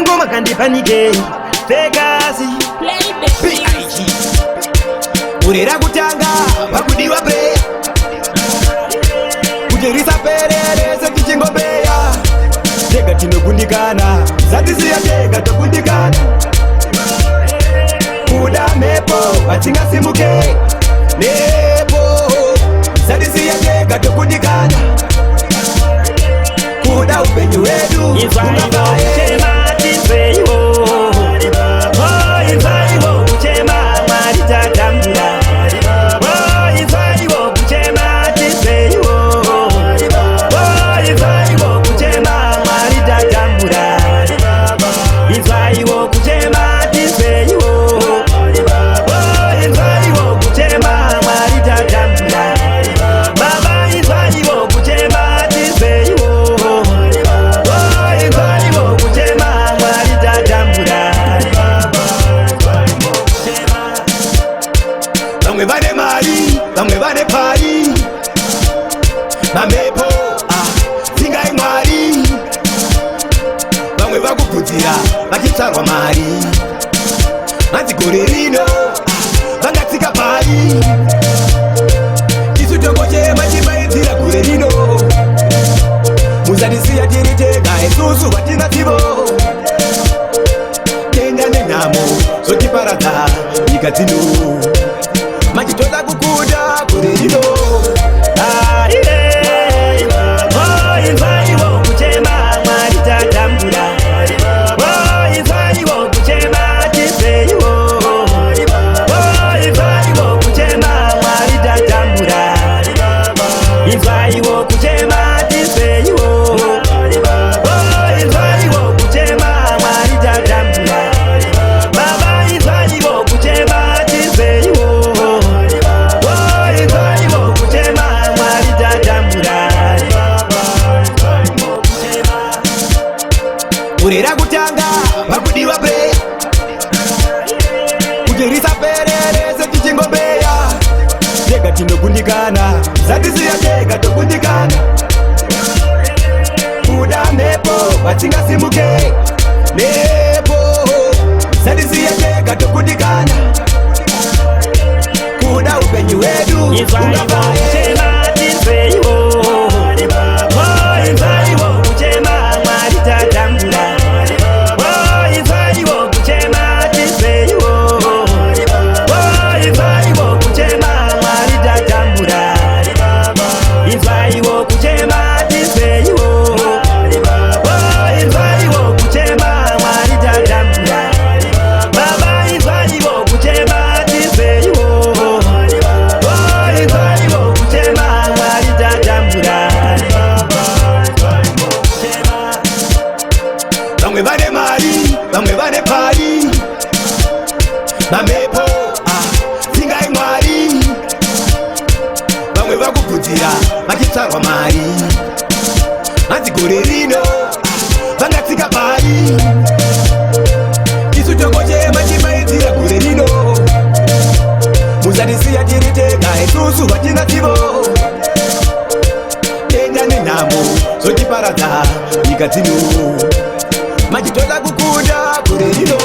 ngoma kandipanike Vegas PIG urera kutanga pakudiwa pe kujerisa perere sekichingombeya tega tinokundikana zatisiya tega tokundikana kuda mepo vatingasimuke nepo zatisiya tega tokundikana kuda upenyu wedu Bamwe bane pari mamepo singai mwari bamwe bakuputira bakitsarwa mari madzigorerino vangatsika pari isu tongochema chimaitira gorerino musadisiya tiri tega isusu vatina tsivo tenda nenhamo zotiparadza nyika dzino machitoda kukuda gorerino urera kutanga pakudiwa pe kujerisa perere sekichingombeya tega tinokundikana zatisiya tega tokundikana kuda mepo vatingasimuke nepo zatisiya tega tokundikana kuda upenyu wedu bamwe bane mari bamwe bane pari mamepo singai mwari bamwe vakuputira vakitsarwa mari madzigorerino vangatsika pari isu tongochema chimaitira gorerino musadisiya tiri tega isusu vatina tsivo tenda nenhamo zotiparadza nyika dzino machitoda kukuda gorerino